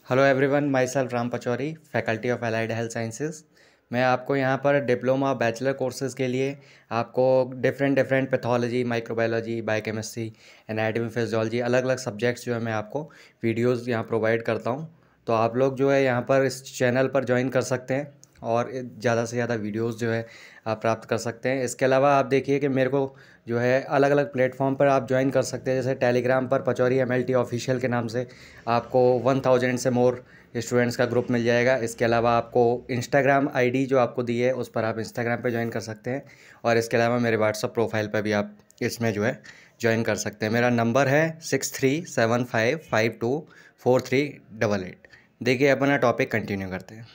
Hello everyone, myself Ram Pachauri, faculty of allied health sciences. मैं आपको यहाँ पर डिप्लोमा बैचलर कोर्सेज़ के लिए आपको different pathology, microbiology, biochemistry, anatomy, physiology, अलग अलग सब्जेक्ट्स जो है मैं आपको वीडियोस यहाँ प्रोवाइड करता हूँ। तो आप लोग जो है यहाँ पर इस चैनल पर ज्वाइन कर सकते हैं और ज़्यादा से ज़्यादा वीडियोस जो है आप प्राप्त कर सकते हैं। इसके अलावा आप देखिए कि मेरे को जो है अलग अलग प्लेटफॉर्म पर आप ज्वाइन कर सकते हैं। जैसे टेलीग्राम पर पचौरी MLT ऑफिशियल के नाम से आपको 1000 से मोर स्टूडेंट्स का ग्रुप मिल जाएगा। इसके अलावा आपको इंस्टाग्राम ID जो आपको दी है उस पर आप इंस्टाग्राम पे ज्वाइन कर सकते हैं। और इसके अलावा मेरे व्हाट्सअप प्रोफाइल पर भी आप इसमें जो है ज्वाइन कर सकते हैं। मेरा नंबर है 6375524388। देखिए अपना टॉपिक कंटिन्यू करते हैं।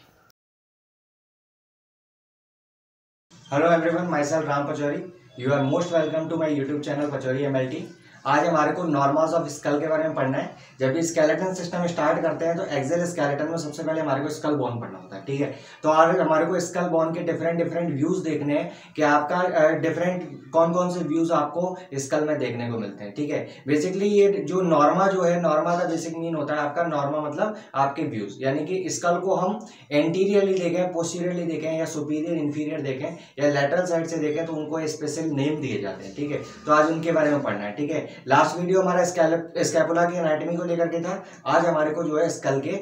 Hello everyone, myself Ram Pachauri. You are most welcome to my YouTube channel Pachauri MLT। आज हमारे को नॉर्मल्स ऑफ स्कल के बारे में पढ़ना है। जब भी स्केलेटन सिस्टम स्टार्ट करते हैं तो एक्सेल स्केलेटन में सबसे पहले हमारे को स्कल बोन पढ़ना होता है, ठीक है। तो आज हमारे को स्कल बोन के डिफरेंट व्यूज देखने हैं कि आपका डिफरेंट कौन कौन से व्यूज आपको स्कल में देखने को मिलते हैं, ठीक है। बेसिकली ये जो नॉर्मा जो है, नॉर्मा का बेसिक मीन होता है आपका नॉर्मा मतलब आपके व्यूज, यानी कि स्कल को हम एंटीरियरली देखें, पोस्टीरियरली देखें या सुपीरियर इंफीरियर देखें या लेटरल साइड से देखें तो उनको स्पेशल नेम दिए जाते हैं, ठीक है। तो आज उनके बारे में पढ़ना है, ठीक है। लास्ट वीडियो हमारा स्कैपुला की एनाटॉमी को लेकर के था। आज हमारे को जो है स्कल के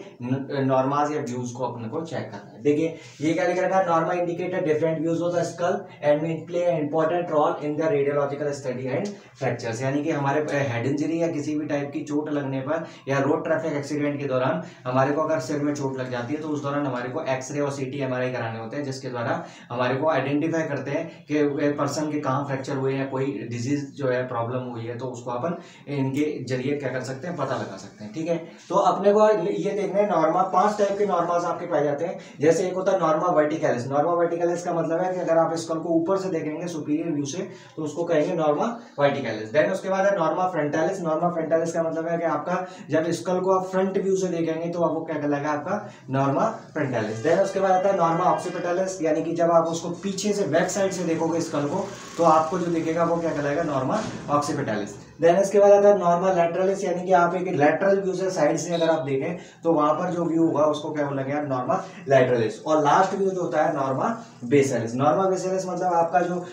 नॉर्मास या व्यूज को अपने को चेक करना है। देखिए ये क्या लिख रखा है, norma indicated different views of the skull and may play an important role in the radiological study and fractures. यानी कि हमारे हेड इंजरी या किसी भी टाइप की चोट लगने पर या रोड ट्रैफिक एक्सीडेंट के दौरान हमारे को अगर सिर में चोट लग जाती है तो उस दौरान हमारे को एक्सरे और CT MRI कराने होते हैं, जिसके द्वारा हमारे को आइडेंटिफाई करते हैं कि पर्सन के कहाँ फ्रैक्चर हुए हैं, कोई डिजीज जो है प्रॉब्लम हुई है, तो उसको अपन इनके जरिए क्या कर सकते हैं, पता लगा सकते हैं, ठीक है। तो अपने को ये देखना है नॉर्मा, 5 टाइप के नॉर्मास आपके पाए जाते हैं। जैसे एक होता है नॉर्मा वर्टिकलिस। नॉर्मा वर्टिकलिस का मतलब है कि अगर आप स्कल को ऊपर से देखेंगे सुपीरियर व्यू से तो उसको कहेंगे नॉर्मा वर्टिकलिस। देन उसके बाद है नॉर्मा फ्रंटालिस। नॉर्मा फ्रंटालिस का मतलब है कि आपका जब स्कल को आप फ्रंट व्यू से देखेंगे तो आपको क्या कहलाएगा, आपका नॉर्मा फ्रंटालिस। देन उसके बाद आता है नॉर्मा ऑक्सीपिटलिस, यानी कि जब आप उसको पीछे से बैक साइड से देखोगे स्कल को तो आपको जो दिखेगा वो क्या कहलाएगा, नॉर्मा ऑक्सीपिटलिस। देन इसके बाद आता है नॉर्मा लैटरलिस, यानी कि आप एक लैटरल व्यू से साइड से अगर आप देखें तो वहां पर जो व्यू होगा उसको क्या बोलेंगे आप, नॉर्मा लैटरलिस। और लास्ट व्यू जो होता है नॉर्मा बेसिलिस। नॉर्मा बेसिलिस मतलब आपका जो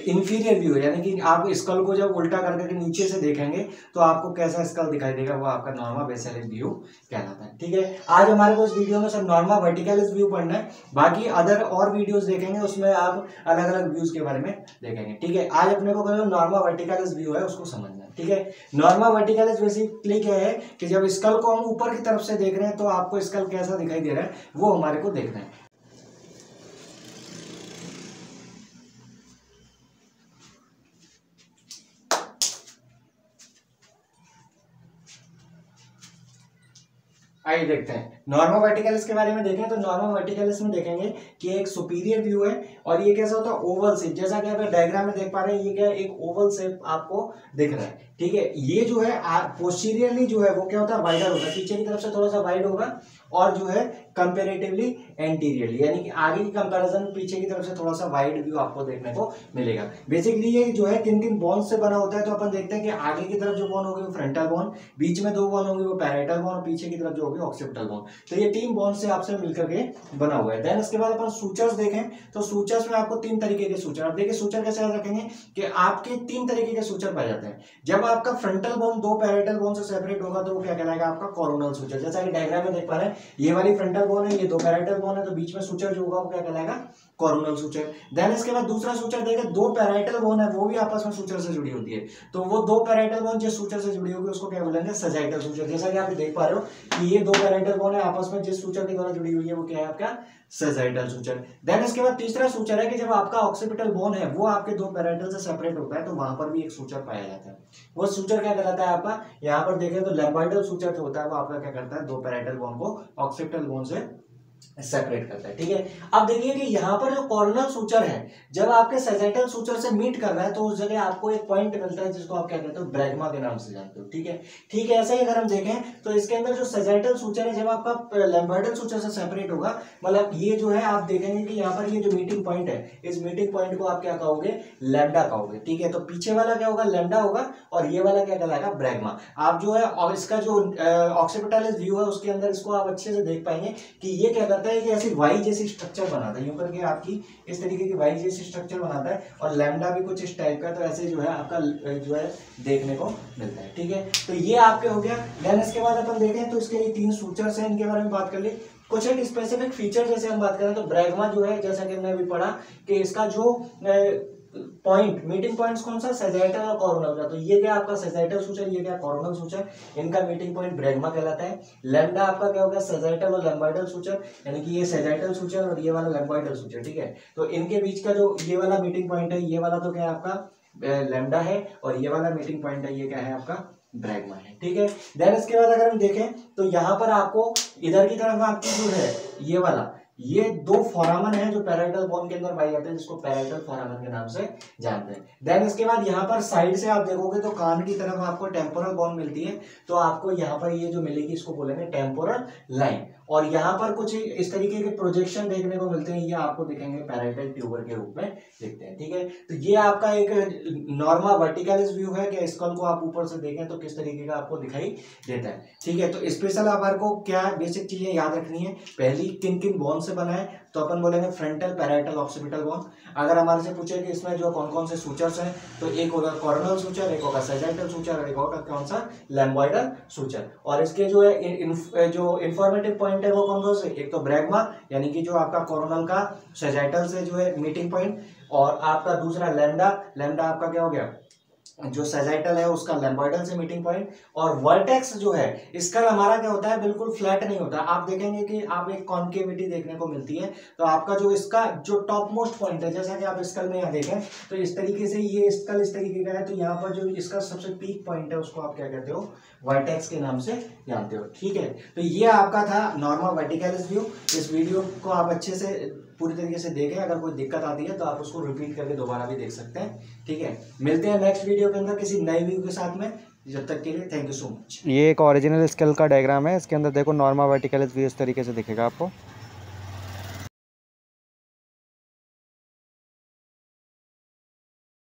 इंफीरियर व्यू है, यानी कि आप स्कल को जब उल्टा करके नीचे से देखेंगे तो आपको कैसा स्कल दिखाई देगा, वो आपका नॉर्मा बेसिलिस व्यू कहलाता है, ठीक है। आज हमारे को इस वीडियो में सब नॉर्मा वर्टिकलिस व्यू पढ़ना है। बाकी अदर और वीडियोस देखेंगे उसमें आप अलग अलग व्यूज के बारे में देखेंगे, ठीक है। आज अपने को नॉर्मा वर्टिकलिस व्यू है उसको समझना है, ठीक है। नॉर्मा वर्टिकलिस बेसिकली क्या है कि जब स्कल को हम ऊपर की तरफ से देख रहे हैं तो आपको स्कल कैसा दिखाई दे रहा है वो हमारे को देखना है। आइए देखते हैं नॉर्मा वर्टिकलिस के बारे में। देखें तो नॉर्मा वर्टिकलिस में देखेंगे कि एक सुपीरियर व्यू है और ये कैसा होता है, ओवल शेप। जैसा कि आप डायग्राम में देख पा रहे हैं, ये क्या है, एक ओवल शेप आपको दिख रहा है, ठीक है। ये जो है पोस्टीरियरली जो है वो क्या होता है, वाइडर होता है, पीछे की तरफ से थोड़ा सा वाइड होगा। और जो है कंपेरेटिवली एंटीरियरली, यानी कि आगे की कंपैरिजन पीछे की तरफ से थोड़ा सा वाइड व्यू आपको देखने को मिलेगा। बेसिकली ये जो है किन किन बोन से बना होता है, तो अपन देखते हैं कि आगे की तरफ जो बोन होगी वो फ्रंटल बोन, बीच में 2 बोन होगी वो पैरेटल बोन और पीछे की तरफ जो होगी ऑक्सीपिटल बोन। तो ये 3 बोन से आपसे मिलकर के बना हुआ है। देन उसके बाद अपन सूचर्स देखें तो सूचर्स में आपको 3 तरीके के सूचर, अब देखिए सूचर कैसे याद रखेंगे कि आपके 3 तरीके के सूचर पाए जाते हैं। जब आपका फ्रंटल बोन 2 पैरेटल बोन से सेपरेट होगा तो वो क्या कहलाएगा, आपका कोरोनल सूचर। जैसा कि डायग्राम में देख पा रहे हैं, ये वाली फ्रंटल बोन है, ये 2 पैरेटल बोन है, तो बीच में सूचर जो होगा वो क्या कहलाएगा, कोरोनल सूचर। देन इसके बाद दूसरा सूचर देखें, 2 पैरेटल बोन है वो भी आपस में सूचर से जुड़ी होती है, तो वो 2 पैरेटल बोन जिस सूचर से जुड़ी होगी उसको क्या बोलेंगे, सजाइटल सूचर। जैसा कि आप देख पा रहे हो कि ये 2 पैरेटल बोन है आपस में जिस सूचर के द्वारा जुड़ी हुई है वो क्या है, आपका सजाइटल सूचर। देन इसके बाद तीसरा सूचर है कि जब आपका ऑक्सीपिटल बोन है वो आपके 2 पैरेटल से सेपरेट होता है तो वहां पर भी एक सूचर पाया जाता है। वो सूचर क्या कहलाता है आपका, यहाँ पर देखें तो लैम्बॉइडल सूचर जो होता है वो आपका क्या करता है, 2 पैरेटल बोन को ऑक्सीपिटल बोन से सेपरेट करता है। ठीक है, अब देखिए कि यहाँ पर जो कॉर्नल सूचर है जब आपके सैजिटल सूचर से मीट कर रहा है तो उस जगह आपको एक पॉइंट मिलता है जिसको आप क्या कहते हो, ब्रैगमा के नाम से जानते हो। ठीक है, ठीक है, ऐसे ही अगर हम देखें तो इसके अंदर जो सैजिटल सूचर है जब आपका लैम्बोइडल सूचर से सेपरेट होगा, मतलब ये जो है आप देखेंगे कि यहाँ पर ये जो मीटिंग पॉइंट है, इस मीटिंग पॉइंट को आप क्या कहोगे, लैम्डा कहोगे। ठीक है, तो पीछे वाला क्या होगा, लैम्डा होगा, और ये वाला क्या कहलाएगा, ब्रैगमा। आप जो है और इसका जो ऑक्सीपिटल व्यू है उसके अंदर इसको आप अच्छे से देख पाएंगे कि ये क्या करता है कि ऐसी वाई जैसी स्ट्रक्चर बनाता है, यूं करके आपकी इस तरीके की वाई जैसी स्ट्रक्चर बनाता है, और लैम्डा भी कुछ इस टाइप का, तो ऐसे जो है आपका जो है देखने को मिलता है। ठीक है, तो ये आपके हो गया। देन इसके बाद अपन देखें तो इसके ये 3 सूचर्स हैं, इनके बारे में बात कर ली। कुछ एक स्पेसिफिक फीचर जैसे हम बात करें तो ब्रैगमा जो है, जैसा कि हमने अभी पढ़ा कि इसका जो पॉइंट, मीटिंग पॉइंट्स कौन सा, सैजिटल और कोरोनल का। तो ये क्या आपका सैजिटल सूचर, ये क्या कोरोनल सूचर, इनका मीटिंग पॉइंट ब्रैगमा कहलाता है। लैम्डा आपका क्या होगा, सैजिटल और लैम्बोइडल सूचर, यानी कि ये सैजिटल सूचर और ये वाला लैम्बोइडल सूचर। ठीक है, तो इनके बीच का जो ये वाला मीटिंग पॉइंट है, ये वाला तो क्या है आपका लैम्डा है, और ये वाला मीटिंग पॉइंट है, ये क्या है आपका ब्रैगमा है। ठीक है, देन इसके बाद अगर हम देखें तो यहाँ पर आपको इधर की तरफ आपकी जो है ये वाला, ये 2 फोरामन है जो पैराइटल बोन के अंदर पाए जाते हैं, जिसको पैराइटल फोरामन के नाम से जानते हैं। देन इसके बाद यहाँ पर साइड से आप देखोगे तो कान की तरफ आपको टेम्पोरल बोन मिलती है, तो आपको यहाँ पर ये जो मिलेगी इसको बोलेंगे टेम्पोरल लाइन, और यहाँ पर कुछ इस तरीके के प्रोजेक्शन देखने को मिलते हैं, ये आपको दिखेंगे पैराइटल ट्यूबर के रूप में दिखते हैं। ठीक है, तो ये आपका एक नॉर्मल वर्टिकलिस व्यू है कि स्कल को आप ऊपर से देखें तो किस तरीके का आपको दिखाई देता है। ठीक है, तो स्पेशल हमारे को क्या बेसिक चीजें याद रखनी है, पहली किन किन बोन से बना है, तो अपन बोलेंगे फ्रंटल, पैराइटल, ऑक्सीपिटल बोन। अगर हमारे से पूछे कि इसमें जो कौन कौन से सूचर्स हैं, तो एक होगा कोरोनल सूचर, एक होगा सैजिटल सूचर, और एक होगा कौन सा, लैम्बोइडल सूचर। और इसके जो है जो इंफॉर्मेटिव पॉइंट है वो कौन कौन से, एक तो ब्रैगमा यानी कि जो आपका कोरोनल का सैजिटल से जो है मीटिंग पॉइंट, और आपका दूसरा लैम्डा, लैम्डा आपका क्या हो गया, जो सैजिटल है उसका लैम्बोइडल से मीटिंग पॉइंट। और वर्टेक्स जो है इसका हमारा क्या होता है, बिल्कुल फ्लैट नहीं होता, आप देखेंगे कि आप एक कॉन्केविटी देखने को मिलती है। तो आपका जो इसका जो टॉप मोस्ट पॉइंट है, जैसा कि आप स्कल में यहाँ देखें तो इस तरीके से ये स्कल इस तरीके का है, तो यहाँ पर जो इसका सबसे पीक पॉइंट है उसको आप क्या कहते हो, वर्टेक्स के नाम से जानते हो। ठीक है, तो ये आपका था नॉर्मल वर्टिकलिस व्यू। इस वीडियो को आप अच्छे से पूरी तरीके से देखें, अगर कोई दिक्कत आती है तो आप उसको रिपीट करके दोबारा भी देख सकते हैं। ठीक है, मिलते हैं नेक्स्ट वीडियो के अंदर किसी नए व्यू के साथ में, जब तक के लिए थैंक यू सो मच। ये एक ओरिजिनल स्केल का डायग्राम है, इसके अंदर देखो नॉर्मल वर्टिकलिस व्यू इस तरीके से दिखेगा आपको।